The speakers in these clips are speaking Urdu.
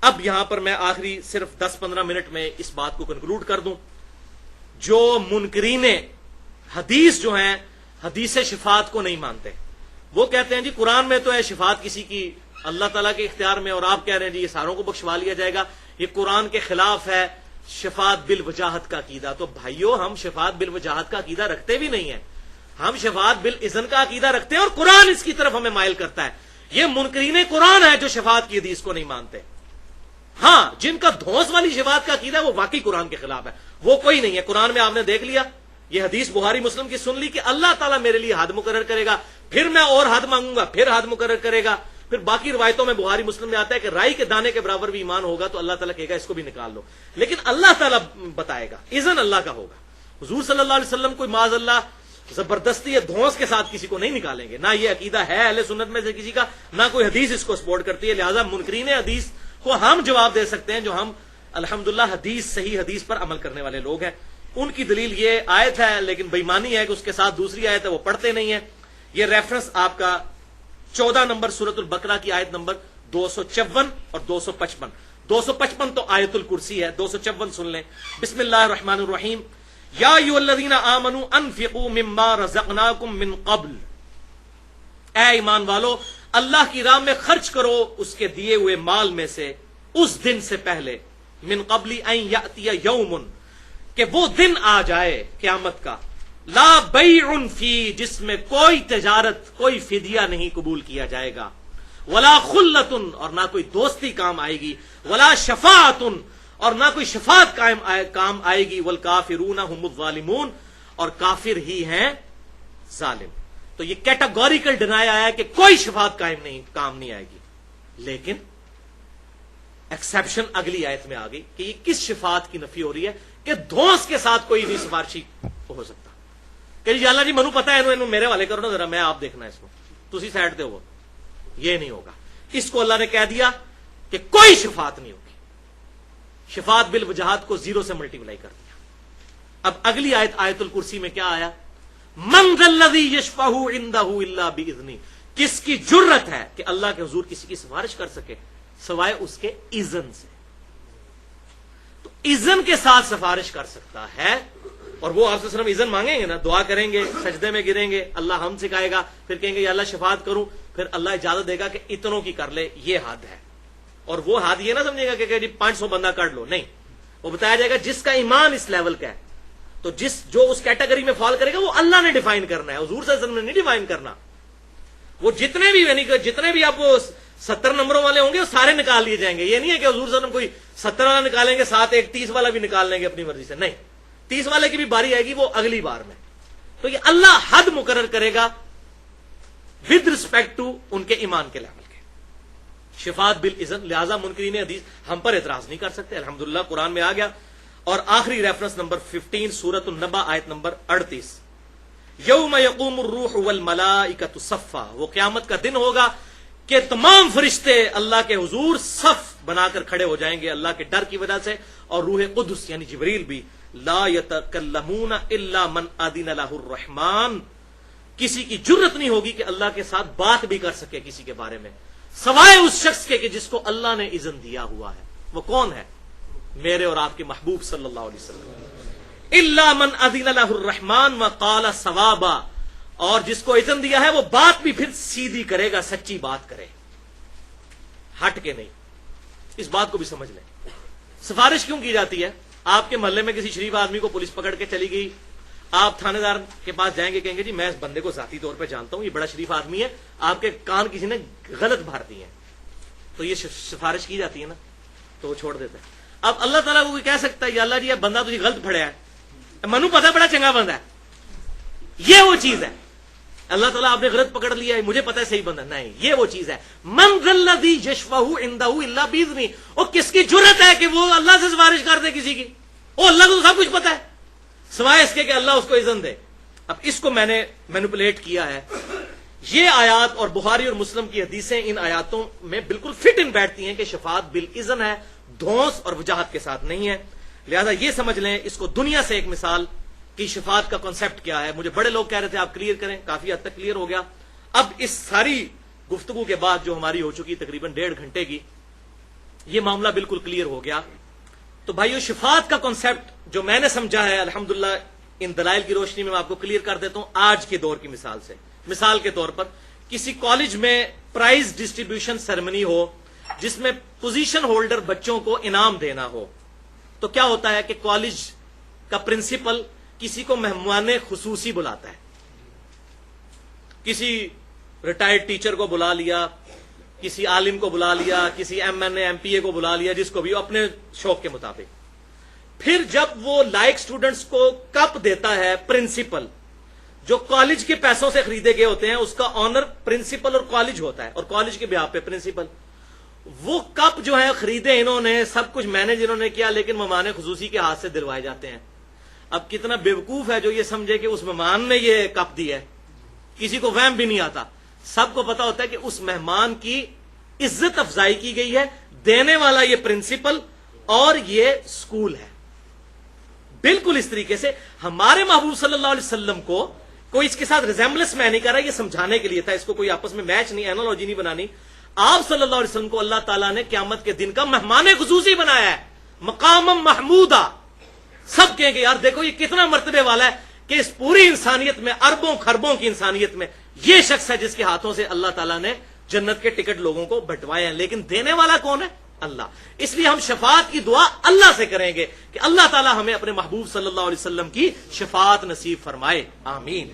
اب یہاں پر میں آخری صرف 10-15 منٹ میں اس بات کو کنکلوڈ کر دوں. جو منکرین حدیث جو ہیں حدیث شفاعت کو نہیں مانتے، وہ کہتے ہیں جی قرآن میں تو ہے شفاعت کسی کی اللہ تعالیٰ کے اختیار میں، اور آپ کہہ رہے ہیں جی یہ ساروں کو بخشوا لیا جائے گا، یہ قرآن کے خلاف ہے شفاعت بالوجاہت کا عقیدہ. تو بھائیو ہم شفاعت بالوجاہت کا عقیدہ رکھتے بھی نہیں ہیں، ہم شفاعت بالاذن کا عقیدہ رکھتے ہیں، اور قرآن اس کی طرف ہمیں مائل کرتا ہے. یہ منکرین قرآن ہے جو شفاعت کی حدیث کو نہیں مانتے. ہاں جن کا دھونس والی شفاعت کا عقیدہ ہے وہ واقعی قرآن کے خلاف ہے، وہ کوئی نہیں ہے. قرآن میں آپ نے دیکھ لیا، یہ حدیث بخاری مسلم کی سن لی کہ اللہ تعالیٰ میرے لیے حد مقرر کرے گا، پھر میں اور حد مانگوں گا، پھر حد مقرر کرے گا. پھر باقی روایتوں میں بخاری مسلم میں آتا ہے کہ رائی کے دانے کے برابر بھی ایمان ہوگا تو اللہ تعالیٰ کہے گا اس کو بھی نکال لو، لیکن اللہ تعالیٰ بتائے گا، اذن اللہ کا ہوگا. حضور صلی اللہ علیہ وسلم کوئی معاذ اللہ زبردستی یا دھونس کے ساتھ کسی کو نہیں نکالیں گے، نہ یہ عقیدہ ہے اہل سنت میں سے کسی کا، نہ کوئی حدیث اس کو سپورٹ کرتی ہے. لہٰذا منکرین حدیث کو ہم جواب دے سکتے ہیں جو ہم الحمدللہ حدیث صحیح حدیث پر عمل کرنے والے لوگ ہیں. ان کی دلیل یہ آیت ہے، لیکن بےمانی ہے کہ اس کے ساتھ دوسری آیت ہے وہ پڑھتے نہیں ہیں. یہ ریفرنس آپ کا 14 نمبر سورۃ البقرہ کی آیت نمبر 254 اور 255. 255 تو آیت الکرسی ہے، 254 سن لیں. بسم اللہ الرحمن الرحیم. یا ایھا الذین آمنوا انفقوا مما رزقناکم من قبل، اے ایمان والو اللہ کی راہ میں خرچ کرو اس کے دیے ہوئے مال میں سے، اس دن سے پہلے، من قبل ان یاتی یوم، کہ وہ دن آ جائے قیامت کا، لا بیع فی، جس میں کوئی تجارت کوئی فدیہ نہیں قبول کیا جائے گا، ولا خلۃ، اور نہ کوئی دوستی کام آئے گی، ولا شفاعۃ، اور نہ کوئی شفاعت کام آئے گی، والکافرون هم الظالمون، اور کافر ہی ہیں ظالم. تو یہ کیٹاگوریکل ڈینائی آیا ہے کہ کوئی شفاعت کام نہیں آئے گی. لیکن ایکسیپشن اگلی آیت میں آ گئی کہ یہ کس شفاعت کی نفی ہو رہی ہے کہ دھونس کے ساتھ کوئی نہیں سفارشی ہو سکتا کہ جی اللہ جی منو پتا ہے انہوں میرے والے کرو نا ذرا، میں آپ دیکھنا اس کو، تسی سائڈ دے ہو، یہ نہیں ہوگا. اس کو اللہ نے کہہ دیا کہ کوئی شفاعت نہیں ہوگی. شفاعت بالوجاہت کو 0 سے ملٹیپلائی کر دیا. اب اگلی آیت آیت الکرسی میں کیا آیا؟ من ذا الذی یشفع عندہ الا باذنہ، کس کی جرت ہے کہ اللہ کے حضور کسی کی سفارش کر سکے سوائے اس کے اذن سے. تو اذن کے ساتھ سفارش کر سکتا ہے، اور وہ آپ سے صرف اذن مانگیں گے نا، دعا کریں گے، سجدے میں گریں گے، اللہ ہم سکھائے گا، پھر کہیں گے یا اللہ شفاعت کروں، پھر اللہ اجازت دے گا کہ اتنوں کی کر لے، یہ حد ہے. اور وہ حد یہ نہ سمجھے گا کہ جی 500 بندہ کر لو، نہیں، وہ بتایا جائے گا جس کا ایمان اس لیول کا ہے. تو جو اس کیٹیگری میں فال کرے گا وہ اللہ نے ڈیفائن کرنا ہے، حضور صلی اللہ علیہ وسلم نے نہیں ڈیفائن کرنا. وہ جتنے بھی یعنی کہ جتنے بھی آپ 70 نمبروں والے ہوں گے وہ سارے نکال لیے جائیں گے. یہ نہیں ہے کہ حضور صلی اللہ علیہ وسلم کوئی 70 والا نکالیں گے، ساتھ ایک 30 والا بھی نکال لیں گے اپنی مرضی سے، نہیں، 30 والے کی بھی باری آئے گی وہ اگلی بار میں. تو یہ اللہ حد مقرر کرے گا ود رسپیکٹ ٹو ان کے ایمان کے لیول کے. شفاعت بالاذن، لہذا منکرین حدیث ہم پر اعتراض نہیں کر سکتے. الحمدللہ قرآن میں آ گیا. اور آخری ریفرنس نمبر 15 سورۃ النبا آیت نمبر 38. یوم یقوم الروح والملائکۃ صفا، وہ قیامت کا دن ہوگا کہ تمام فرشتے اللہ کے حضور صف بنا کر کھڑے ہو جائیں گے اللہ کے ڈر کی وجہ سے، اور روح قدس یعنی جبریل بھی. لا یتکلمون الا من اذن لہ الرحمن، کسی کی جرت نہیں ہوگی کہ اللہ کے ساتھ بات بھی کر سکے کسی کے بارے میں سوائے اس شخص کے کہ جس کو اللہ نے اذن دیا ہوا ہے. وہ کون ہے؟ میرے اور آپ کے محبوب صلی اللہ علیہ وسلم. الا من اذن لہ الرحمن وقال صوابا، اور جس کو اذن دیا ہے وہ بات بھی پھر سیدھی کرے گا، سچی بات کرے، ہٹ کے نہیں. اس بات کو بھی سمجھ لیں. سفارش کیوں کی جاتی ہے؟ آپ کے محلے میں کسی شریف آدمی کو پولیس پکڑ کے چلی گئی، آپ تھانے دار کے پاس جائیں گے، کہیں گے جی میں اس بندے کو ذاتی طور پہ جانتا ہوں، یہ بڑا شریف آدمی ہے، آپ کے کان کسی نے غلط بھر دیے ہیں، تو یہ سفارش کی جاتی ہے نا، تو وہ چھوڑ دیتا ہے. اب اللہ تعالیٰ کو کہہ سکتا ہے یا اللہ جی یہ بندہ تجھے غلط پھڑیا ہے، منو پتا بڑا چنگا بندہ ہے، یہ وہ چیز ہے. اللہ تعالیٰ آپ نے غلط پکڑ لیا ہے، مجھے پتا ہے صحیح بندہ نہیں، یہ وہ چیز ہے. من ذا الذی یشفع عندہ الا باذنہ، اور کس کی جرت ہے کہ وہ اللہ سے سفارش کر دے کسی کی؟ وہ اللہ کو سب کچھ پتا ہے سوائے اس کے کہ اللہ اس کو اذن دے. اب اس کو میں نے مینوپولیٹ کیا ہے. یہ آیات اور بخاری اور مسلم کی حدیثیں ان آیاتوں میں بالکل فٹ ان بیٹھتی ہیں کہ شفاعت بالاذن ہے، دھونس اور وجاہت کے ساتھ نہیں ہے. لہذا یہ سمجھ لیں اس کو دنیا سے ایک مثال کہ شفاعت کا کانسیپٹ کیا ہے. مجھے بڑے لوگ کہہ رہے تھے آپ کلیئر کریں، کافی حد تک کلیئر ہو گیا. اب اس ساری گفتگو کے بعد جو ہماری ہو چکی تقریباً 1.5 گھنٹے کی، یہ معاملہ بالکل کلیئر ہو گیا. تو بھائیو شفاعت کا کانسیپٹ جو میں نے سمجھا ہے الحمدللہ ان دلائل کی روشنی میں آپ کو کلیئر کر دیتا ہوں آج کے دور کی مثال سے. مثال کے طور پر کسی کالج میں پرائز ڈسٹریبیوشن سیرمنی ہو جس میں پوزیشن ہولڈر بچوں کو انعام دینا ہو, تو کیا ہوتا ہے کہ کالج کا پرنسپل کسی کو مہمان خصوصی بلاتا ہے. کسی ریٹائرڈ ٹیچر کو بلا لیا, کسی عالم کو بلا لیا, کسی M N A M P A کو بلا لیا, جس کو بھی اپنے شوق کے مطابق. پھر جب وہ لائک سٹوڈنٹس کو کپ دیتا ہے پرنسپل, جو کالج کے پیسوں سے خریدے گئے ہوتے ہیں, اس کا آنر پرنسپل اور کالج ہوتا ہے, اور کالج کے بیہاف پہ پرنسپل. وہ کپ جو ہے خریدے انہوں نے, سب کچھ مینج انہوں نے کیا, لیکن مہمان خصوصی کے ہاتھ سے دلوائے جاتے ہیں. اب کتنا بیوقوف ہے جو یہ سمجھے کہ اس مہمان نے یہ کپ دی ہے. کسی کو وہم بھی نہیں آتا. سب کو پتا ہوتا ہے کہ اس مہمان کی عزت افزائی کی گئی ہے, دینے والا یہ پرنسپل اور یہ سکول ہے. بالکل اس طریقے سے ہمارے محبوب صلی اللہ علیہ وسلم کو کوئی اس کے ساتھ ریزیمبلنس میں نہیں کر رہا, یہ سمجھانے کے لیے تھا, اس کو کوئی آپس میں میچ نہیں, اینالوجی نہیں بنانی. آپ صلی اللہ علیہ وسلم کو اللہ تعالیٰ نے قیامت کے دن کا مہمان خصوصی بنایا ہے, مقام محمودہ. سب کہیں گے یار دیکھو یہ کتنا مرتبے والا ہے کہ اس پوری انسانیت میں, اربوں خربوں کی انسانیت میں یہ شخص ہے جس کے ہاتھوں سے اللہ تعالیٰ نے جنت کے ٹکٹ لوگوں کو بٹوائے ہیں. لیکن دینے والا کون ہے؟ اللہ. اس لیے ہم شفاعت کی دعا اللہ سے کریں گے کہ اللہ تعالیٰ ہمیں اپنے محبوب صلی اللہ علیہ وسلم کی شفاعت نصیب فرمائے, آمین.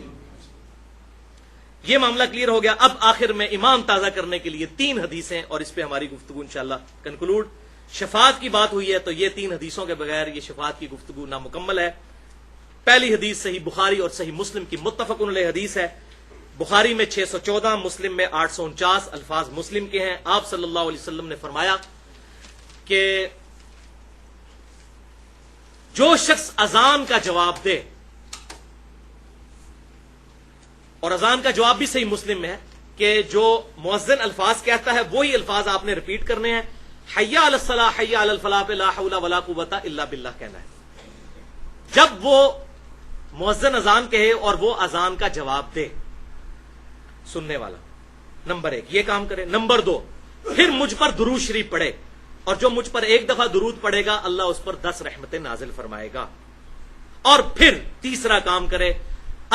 یہ معاملہ کلیئر ہو گیا. اب آخر میں ایمان تازہ کرنے کے لیے 3 حدیثیں, اور اس پہ ہماری گفتگو انشاءاللہ کنکلوڈ. شفاعت کی بات ہوئی ہے تو یہ 3 حدیثوں کے بغیر یہ شفاعت کی گفتگو نامکمل ہے. پہلی حدیث صحیح بخاری اور صحیح مسلم کی متفق علیہ حدیث ہے. بخاری میں 614, مسلم میں 849 الفاظ مسلم کے ہیں. آپ صلی اللہ علیہ وسلم نے فرمایا کہ جو شخص اذان کا جواب دے, اور اذان کا جواب بھی صحیح مسلم میں ہے کہ جو مؤذن الفاظ کہتا ہے وہی الفاظ آپ نے ریپیٹ کرنے ہیں. حی علی الصلاح حی علی الفلاح پہ لا حول ولا قوت الا باللہ کہنا ہے. جب وہ مؤذن اذان کہے اور وہ اذان کا جواب دے, سننے والا نمبر 1 یہ کام کرے. نمبر 2 پھر مجھ پر درود شریف پڑھے, اور جو مجھ پر 1 دفعہ درود پڑھے گا اللہ اس پر 10 رحمتیں نازل فرمائے گا. اور پھر تیسرا کام کرے,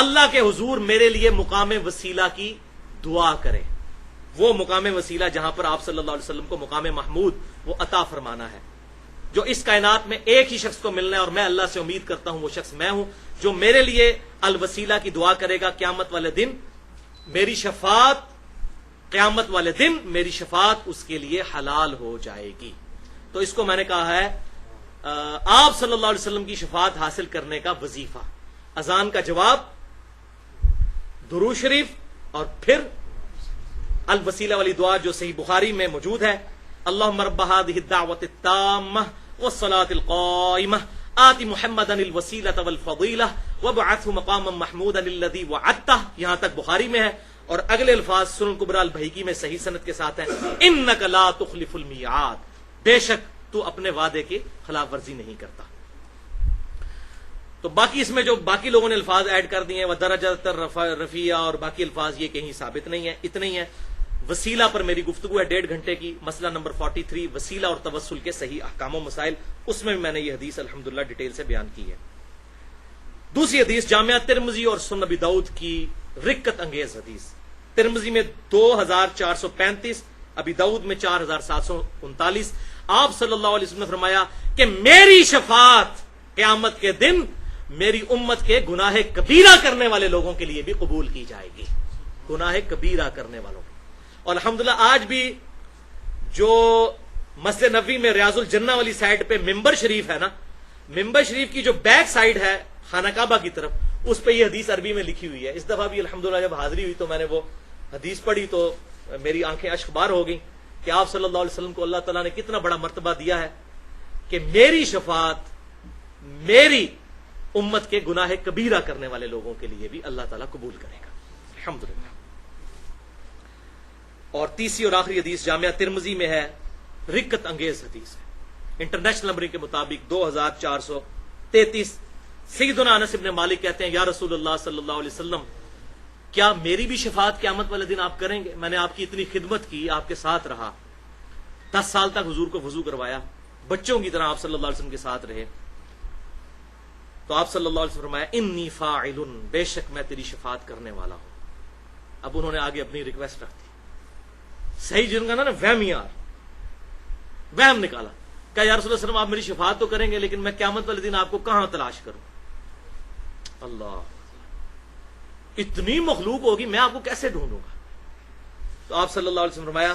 اللہ کے حضور میرے لیے مقام وسیلہ کی دعا کرے. وہ مقام وسیلہ جہاں پر آپ صلی اللہ علیہ وسلم کو مقام محمود وہ عطا فرمانا ہے, جو اس کائنات میں ایک ہی شخص کو ملنا ہے, اور میں اللہ سے امید کرتا ہوں وہ شخص میں ہوں, جو میرے لیے الوسیلہ کی دعا کرے گا. قیامت والے دن میری شفاعت, قیامت والے دن میری شفاعت اس کے لیے حلال ہو جائے گی. تو اس کو میں نے کہا ہے آپ صلی اللہ علیہ وسلم کی شفاعت حاصل کرنے کا وظیفہ. اذان کا جواب, درود شریف, اور پھر الوسیلہ والی دعا جو صحیح بخاری میں موجود ہے. اللہم رب هذه الدعوة التامة والصلاة القائمة آت محمدا الوسیلة والفضیلة وابعثه مقاما محمودا الذی وعدته. یہاں تک بخاری میں ہے, اور اگلے الفاظ سنن کبریٰ البیہقی میں صحیح سند کے ساتھ ہیں. انک لا تخلف المیعاد, بے شک تو اپنے وعدے کی خلاف ورزی نہیں کرتا. تو باقی اس میں جو باقی لوگوں نے الفاظ ایڈ کر دیے ہیں, وہ درجات رفیع اور باقی الفاظ یہ کہیں ثابت نہیں ہے. اتنے ہی ہیں. وسیلہ پر میری گفتگو ہے 1.5 گھنٹے کی. مسئلہ نمبر 43 وسیلہ اور توسل کے صحیح احکام و مسائل, اس میں بھی میں نے یہ حدیث الحمدللہ ڈیٹیل سے بیان کی ہے. دوسری حدیث جامعہ ترمذی اور سنن ابی داؤد کی رکت انگیز حدیث. ترمذی میں 2435, ابی داؤد میں 4739. آپ صلی اللہ علیہ وسلم نے فرمایا کہ میری شفاعت قیامت کے دن میری امت کے گناہ کبیرہ کرنے والے لوگوں کے لیے بھی قبول کی جائے گی. گناہ کبیرہ کرنے والوں. اور الحمدللہ آج بھی جو مسجد نبوی میں ریاض الجنہ والی سائڈ پہ ممبر شریف ہے نا, ممبر شریف کی جو بیک سائڈ ہے خانہ کعبہ کی طرف, اس پہ یہ حدیث عربی میں لکھی ہوئی ہے. اس دفعہ بھی الحمدللہ جب حاضری ہوئی تو میں نے وہ حدیث پڑھی تو میری آنکھیں اشک بار ہو گئیں کہ آپ صلی اللہ علیہ وسلم کو اللہ تعالیٰ نے کتنا بڑا مرتبہ دیا ہے کہ میری شفاعت میری امت کے گناہ کبیرہ کرنے والے لوگوں کے لیے بھی اللہ تعالیٰ قبول کرے گا الحمدللہ. اور تیسری اور آخری حدیث جامعہ ترمذی میں ہے, رکت انگیز حدیث ہے. انٹرنیشنل نمبرنگ کے مطابق 2433. سیدنا انس بن مالک کہتے ہیں یا رسول اللہ صلی اللہ علیہ وسلم, کیا میری بھی شفاعت قیامت والے دن آپ کریں گے؟ میں نے آپ کی اتنی خدمت کی, آپ کے ساتھ رہا, 10 سال تک حضور کو وضو کروایا، بچوں کی طرح آپ صلی اللہ علیہ وسلم کے ساتھ رہے. تو آپ صلی اللہ علیہ وسلم فرمایا انی فاعل، بے شک میں تیری شفاعت کرنے والا ہوں. اب انہوں نے آگے اپنی ریکویسٹ رکھ دی. صحیح جن کا نا وہمیار، وہم نکالا کہ یا رسول اللہ صلی اللہ علیہ وسلم آپ میری شفاعت تو کریں گے، لیکن میں قیامت والے دن آپ کو کہاں تلاش کروں؟ اللہ، اتنی مخلوق ہوگی، میں آپ کو کیسے ڈھونڈوں گا؟ تو آپ صلی اللہ علیہ وسلم فرمایا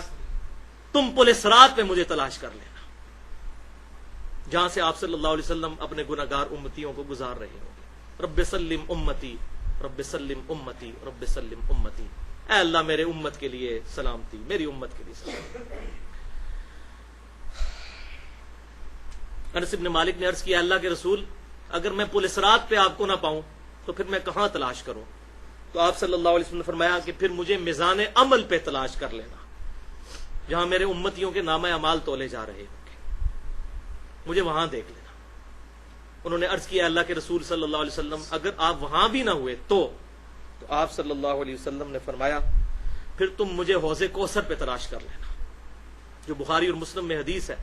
تم پل صراط پہ مجھے تلاش کر لینا، جہاں سے آپ صلی اللہ علیہ وسلم اپنے گناہگار امتیوں کو گزار رہے ہوں گے. رب سلم امتی، رب سلم امتی، رب سلم امتی. اے اللہ میرے امت کے لیے سلامتی، میری امت کے لیے سلامتی. انس بن مالک نے عرض کیا اللہ کے رسول، اگر میں پل صراط پہ آپ کو نہ پاؤں تو پھر میں کہاں تلاش کروں؟ تو آپ صلی اللہ علیہ وسلم نے فرمایا کہ پھر مجھے میزان عمل پہ تلاش کر لینا، جہاں میرے امتیوں کے نامہ اعمال تولے جا رہے ہوں گے، مجھے وہاں دیکھ لینا. انہوں نے عرض کیا اللہ کے رسول صلی اللہ علیہ وسلم اگر آپ وہاں بھی نہ ہوئے تو آپ صلی اللہ علیہ وسلم نے فرمایا پھر تم مجھے حوض کوثر پہ تلاش کر لینا، جو بخاری اور مسلم میں حدیث ہے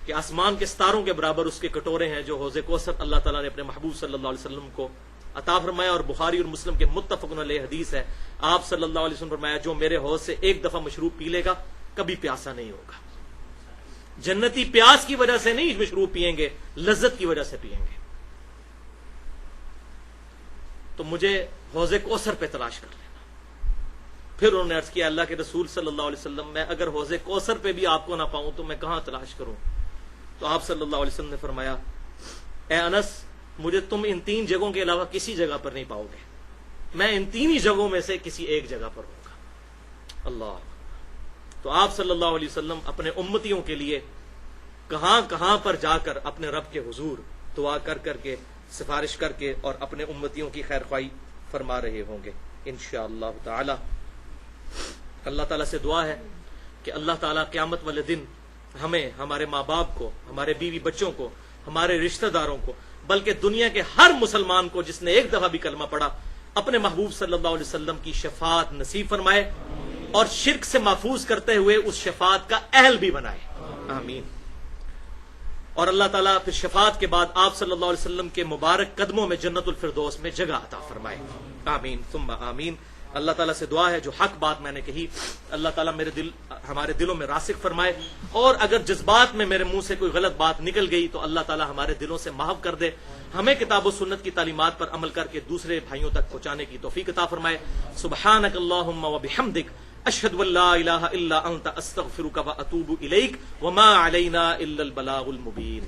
کہ آسمان کے ستاروں کے برابر اس کے کٹورے ہیں، جو حوض کوثر اللہ تعالیٰ نے اپنے محبوب صلی اللہ علیہ وسلم کو عطا فرمایا. اور بخاری اور مسلم کے متفق علیہ حدیث ہے، آپ صلی اللہ علیہ وسلم فرمایا جو میرے حوض سے ایک دفعہ مشروب پی لے گا کبھی پیاسا نہیں ہوگا. جنتی پیاس کی وجہ سے نہیں مشروب پیئیں گے، لذت کی وجہ سے پیئیں گے. تو مجھے حوض کوثر پہ تلاش کر لینا. پھر انہوں نے عرض کیا اللہ کے رسول صلی اللہ علیہ وسلم میں اگر حوض کوثر پہ بھی آپ کو نہ پاؤں تو میں کہاں تلاش کروں؟ تو آپ صلی اللہ علیہ وسلم نے فرمایا اے انس، مجھے تم ان 3 جگہوں کے علاوہ کسی جگہ پر نہیں پاؤ گے، میں ان 3 ہی جگہوں میں سے کسی ایک جگہ پر ہوں گا. اللہ. تو آپ صلی اللہ علیہ وسلم اپنے امتیوں کے لیے کہاں کہاں پر جا کر اپنے رب کے حضور دعا کر کر کے، سفارش کر کے اور اپنے امتیوں کی خیر خواہی فرما رہے ہوں گے انشاءاللہ تعالی. اللہ تعالیٰ سے دعا ہے کہ اللہ تعالیٰ قیامت والے دن ہمیں، ہمارے ماں باپ کو، ہمارے بیوی بچوں کو، ہمارے رشتہ داروں کو، بلکہ دنیا کے ہر مسلمان کو جس نے ایک دفعہ بھی کلمہ پڑھا، اپنے محبوب صلی اللہ علیہ وسلم کی شفاعت نصیب فرمائے اور شرک سے محفوظ کرتے ہوئے اس شفاعت کا اہل بھی بنائے. آمین. اور اللہ تعالیٰ پھر شفاعت کے بعد آپ صلی اللہ علیہ وسلم کے مبارک قدموں میں جنت الفردوس میں جگہ عطا فرمائے. آمین ثم آمین. اللہ تعالیٰ سے دعا ہے جو حق بات میں نے کہی اللہ تعالیٰ ہمارے دلوں میں راسخ فرمائے، اور اگر جذبات میں میرے منہ سے کوئی غلط بات نکل گئی تو اللہ تعالیٰ ہمارے دلوں سے محو کر دے، ہمیں کتاب و سنت کی تعلیمات پر عمل کر کے دوسرے بھائیوں تک پہنچانے کی توفیق عطا فرمائے. سبحانک اللہم و بحمدک، اشہد ان لا الہ الا انت، استغفرک و اتوب الیک، وما علینا الا البلاغ المبین.